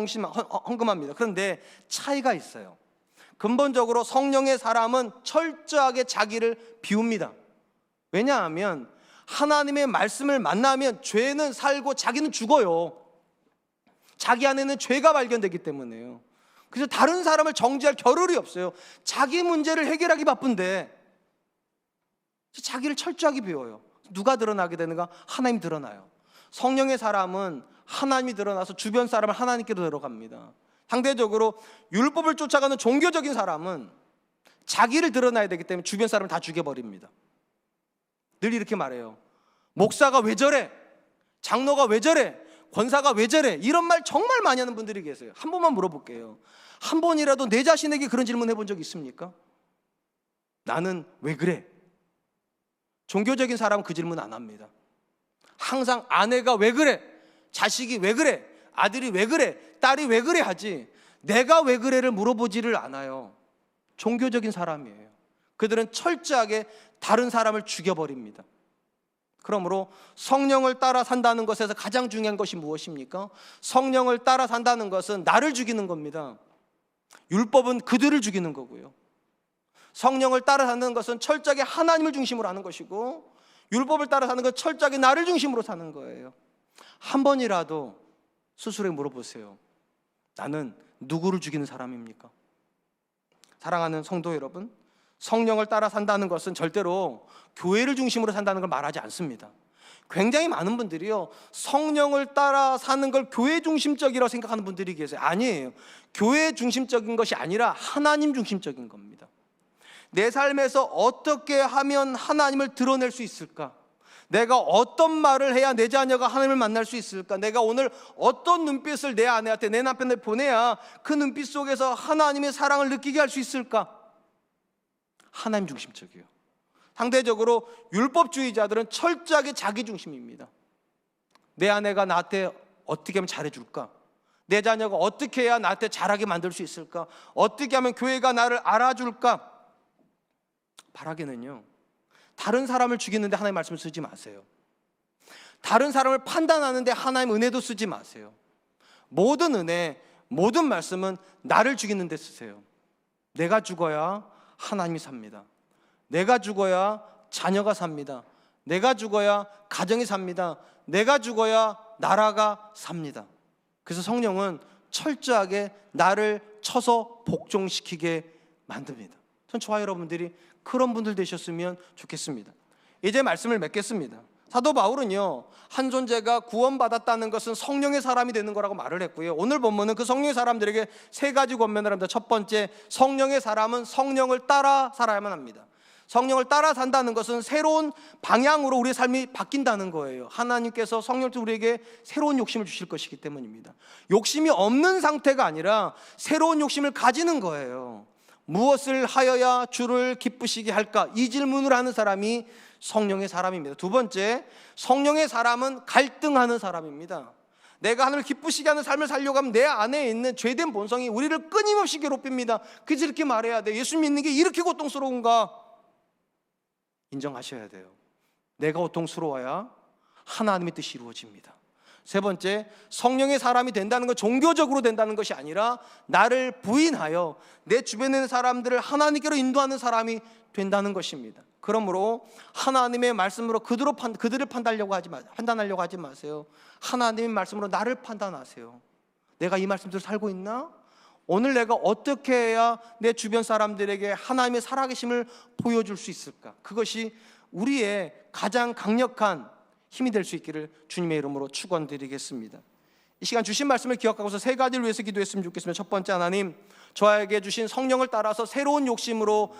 헌금합니다. 그런데 차이가 있어요. 근본적으로 성령의 사람은 철저하게 자기를 비웁니다. 왜냐하면 하나님의 말씀을 만나면 죄는 살고 자기는 죽어요. 자기 안에는 죄가 발견되기 때문에요. 그래서 다른 사람을 정죄할 겨를이 없어요. 자기 문제를 해결하기 바쁜데 자기를 철저하게 비워요. 누가 드러나게 되는가? 하나님 드러나요. 성령의 사람은 하나님이 드러나서 주변 사람을 하나님께로 데려갑니다. 상대적으로 율법을 쫓아가는 종교적인 사람은 자기를 드러나야 되기 때문에 주변 사람을 다 죽여버립니다. 늘 이렇게 말해요. 목사가 왜 저래? 장로가 왜 저래? 권사가 왜 저래? 이런 말 정말 많이 하는 분들이 계세요. 한 번만 물어볼게요. 한 번이라도 내 자신에게 그런 질문 해본 적 있습니까? 나는 왜 그래? 종교적인 사람은 그 질문 안 합니다. 항상 아내가 왜 그래? 자식이 왜 그래? 아들이 왜 그래? 딸이 왜 그래? 하지 내가 왜 그래를 물어보지를 않아요. 종교적인 사람이에요. 그들은 철저하게 다른 사람을 죽여버립니다. 그러므로 성령을 따라 산다는 것에서 가장 중요한 것이 무엇입니까? 성령을 따라 산다는 것은 나를 죽이는 겁니다. 율법은 그들을 죽이는 거고요. 성령을 따라 사는 것은 철저하게 하나님을 중심으로 하는 것이고, 율법을 따라 사는 것은 철저하게 나를 중심으로 사는 거예요. 한 번이라도 스스로에 물어보세요. 나는 누구를 죽이는 사람입니까? 사랑하는 성도 여러분, 성령을 따라 산다는 것은 절대로 교회를 중심으로 산다는 걸 말하지 않습니다. 굉장히 많은 분들이요, 성령을 따라 사는 걸 교회 중심적이라고 생각하는 분들이 계세요. 아니에요. 교회 중심적인 것이 아니라 하나님 중심적인 겁니다. 내 삶에서 어떻게 하면 하나님을 드러낼 수 있을까? 내가 어떤 말을 해야 내 자녀가 하나님을 만날 수 있을까? 내가 오늘 어떤 눈빛을 내 아내한테, 내 남편한테 보내야 그 눈빛 속에서 하나님의 사랑을 느끼게 할 수 있을까? 하나님 중심적이에요. 상대적으로 율법주의자들은 철저하게 자기 중심입니다. 내 아내가 나한테 어떻게 하면 잘해줄까? 내 자녀가 어떻게 해야 나한테 잘하게 만들 수 있을까? 어떻게 하면 교회가 나를 알아줄까? 바라기는요, 다른 사람을 죽이는데 하나님 말씀을 쓰지 마세요. 다른 사람을 판단하는데 하나님 은혜도 쓰지 마세요. 모든 은혜, 모든 말씀은 나를 죽이는 데 쓰세요. 내가 죽어야 하나님이 삽니다. 내가 죽어야 자녀가 삽니다. 내가 죽어야 가정이 삽니다. 내가 죽어야 나라가 삽니다. 그래서 성령은 철저하게 나를 쳐서 복종시키게 만듭니다. 전 저와 여러분들이 그런 분들 되셨으면 좋겠습니다. 이제 말씀을 맺겠습니다. 사도 바울은요, 한 존재가 구원받았다는 것은 성령의 사람이 되는 거라고 말을 했고요, 오늘 본문은 그 성령의 사람들에게 세 가지 권면을 합니다. 첫 번째, 성령의 사람은 성령을 따라 살아야만 합니다. 성령을 따라 산다는 것은 새로운 방향으로 우리의 삶이 바뀐다는 거예요. 하나님께서 성령을 통해 우리에게 새로운 욕심을 주실 것이기 때문입니다. 욕심이 없는 상태가 아니라 새로운 욕심을 가지는 거예요. 무엇을 하여야 주를 기쁘시게 할까? 이 질문을 하는 사람이 성령의 사람입니다. 두 번째, 성령의 사람은 갈등하는 사람입니다. 내가 하나님을 기쁘시게 하는 삶을 살려고 하면 내 안에 있는 죄된 본성이 우리를 끊임없이 괴롭힙니다. 그래서 이렇게 말해야 돼. 예수 믿는 게 이렇게 고통스러운가? 인정하셔야 돼요. 내가 고통스러워야 하나님의 뜻이 이루어집니다. 세 번째, 성령의 사람이 된다는 건 종교적으로 된다는 것이 아니라 나를 부인하여 내 주변에 있는 사람들을 하나님께로 인도하는 사람이 된다는 것입니다. 그러므로 하나님의 말씀으로 그들을 판단하려고 하지 마세요. 하나님의 말씀으로 나를 판단하세요. 내가 이 말씀대로 살고 있나? 오늘 내가 어떻게 해야 내 주변 사람들에게 하나님의 살아계심을 보여줄 수 있을까? 그것이 우리의 가장 강력한 힘이 될 수 있기를 주님의 이름으로 축원드리겠습니다. 이 시간 주신 말씀을 기억하고서 세 가지를 위해서 기도했으면 좋겠습니다. 첫 번째, 하나님, 저에게 주신 성령을 따라서 새로운 욕심으로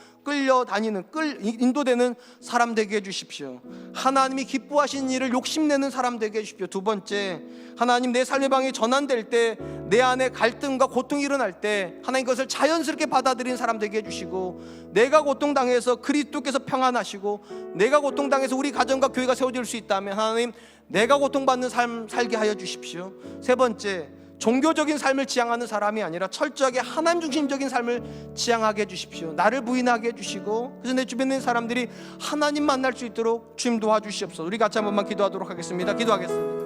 인도되는 사람 되게 해주십시오. 하나님이 기뻐하시는 일을 욕심내는 사람 되게 해주십시오. 두 번째, 하나님, 내 삶의 방향이 전환될 때, 내 안에 갈등과 고통이 일어날 때 하나님 그것을 자연스럽게 받아들이는 사람 되게 해주시고, 내가 고통당해서 그리스도께서 평안하시고, 내가 고통당해서 우리 가정과 교회가 세워질 수 있다면 하나님, 내가 고통받는 삶 살게 하여 주십시오. 세 번째, 종교적인 삶을 지향하는 사람이 아니라 철저하게 하나님 중심적인 삶을 지향하게 해주십시오. 나를 부인하게 해주시고, 그래서 내 주변에 있는 사람들이 하나님 만날 수 있도록 주님 도와주시옵소서. 우리 같이 한 번만 기도하도록 하겠습니다. 기도하겠습니다.